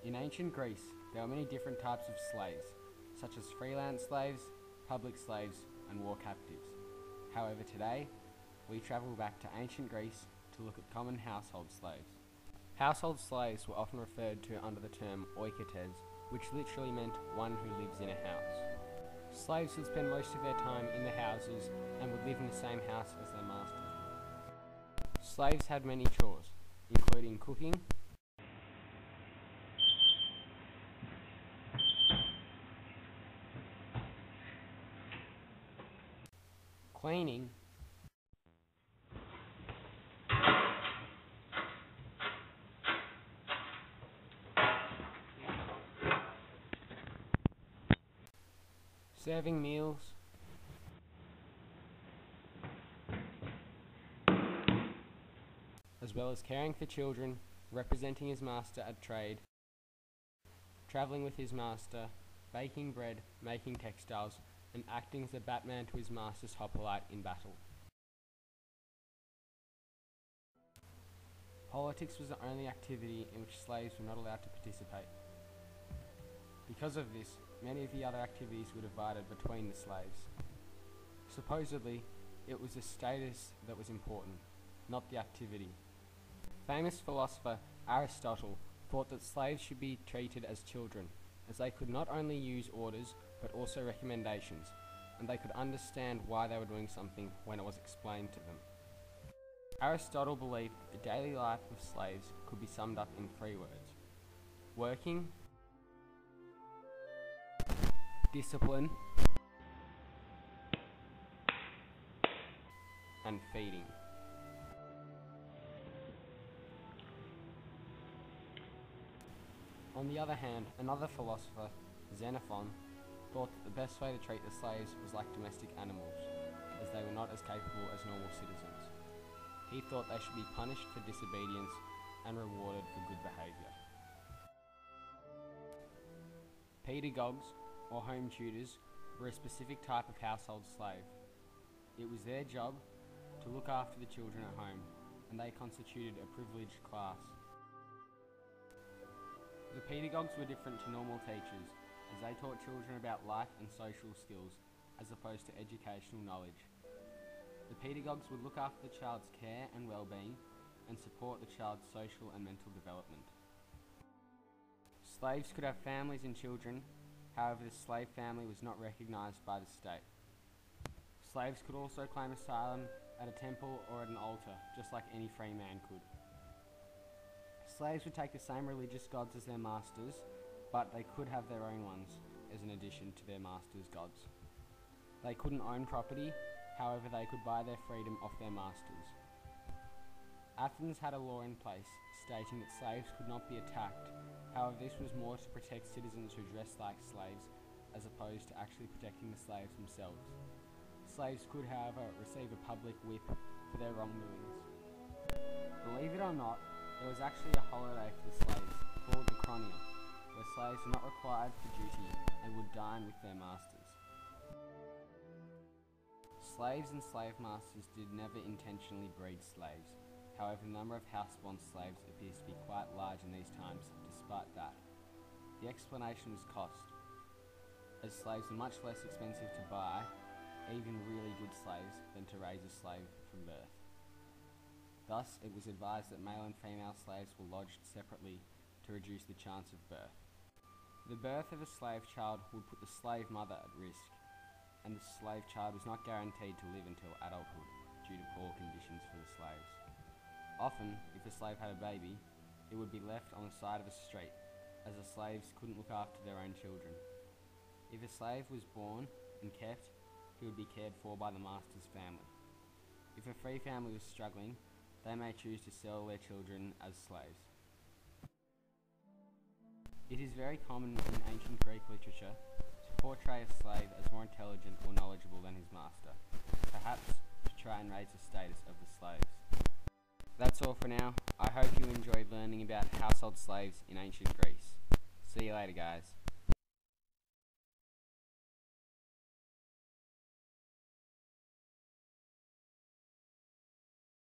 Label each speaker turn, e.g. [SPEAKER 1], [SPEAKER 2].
[SPEAKER 1] In ancient Greece, there were many different types of slaves, such as freelance slaves, public slaves, and war captives. However, today, we travel back to ancient Greece to look at common household slaves. Household slaves were often referred to under the term oikotes, which literally meant one who lives in a house. Slaves would spend most of their time in the houses and would live in the same house as their masters. Slaves had many chores, including cooking, cleaning, serving meals, as well as caring for children, representing his master at trade, travelling with his master, baking bread, making textiles, and acting as a Batman to his master's hoplite in battle. Politics was the only activity in which slaves were not allowed to participate. Because of this, many of the other activities were divided between the slaves. Supposedly, it was the status that was important, not the activity. Famous philosopher Aristotle thought that slaves should be treated as children, as they could not only use orders but also recommendations, and they could understand why they were doing something when it was explained to them. Aristotle believed that the daily life of slaves could be summed up in 3 words: working, discipline, and feeding. On the other hand, another philosopher, Xenophon, thought that the best way to treat the slaves was like domestic animals, as they were not as capable as normal citizens. He thought they should be punished for disobedience and rewarded for good behaviour. Pedagogues, or home tutors, were a specific type of household slave. It was their job to look after the children at home, and they constituted a privileged class. The pedagogues were different to normal teachers, as they taught children about life and social skills, as opposed to educational knowledge. The pedagogues would look after the child's care and well-being, and support the child's social and mental development. Slaves could have families and children, however the slave family was not recognised by the state. Slaves could also claim asylum at a temple or at an altar, just like any free man could. Slaves would take the same religious gods as their masters, but they could have their own ones as an addition to their masters' gods. They couldn't own property, however they could buy their freedom off their masters. Athens had a law in place stating that slaves could not be attacked, however this was more to protect citizens who dressed like slaves as opposed to actually protecting the slaves themselves. Slaves could, however, receive a public whip for their wrongdoings. Believe it or not, there was actually a holiday for the slaves, called the Chronia, where slaves were not required for duty and would dine with their masters. Slaves and slave masters did never intentionally breed slaves. However, the number of housebound slaves appears to be quite large in these times. Despite that, the explanation was cost, as slaves were much less expensive to buy, even really good slaves, than to raise a slave from birth. Thus, it was advised that male and female slaves were lodged separately to reduce the chance of birth. The birth of a slave child would put the slave mother at risk, and the slave child was not guaranteed to live until adulthood due to poor conditions for the slaves. Often, if a slave had a baby, it would be left on the side of a street, as the slaves couldn't look after their own children. If a slave was born and kept, he would be cared for by the master's family. If a free family was struggling, they may choose to sell their children as slaves. It is very common in ancient Greek literature to portray a slave as more intelligent or knowledgeable than his master, perhaps to try and raise the status of the slaves. That's all for now. I hope you enjoyed learning about household slaves in ancient Greece. See you later, guys.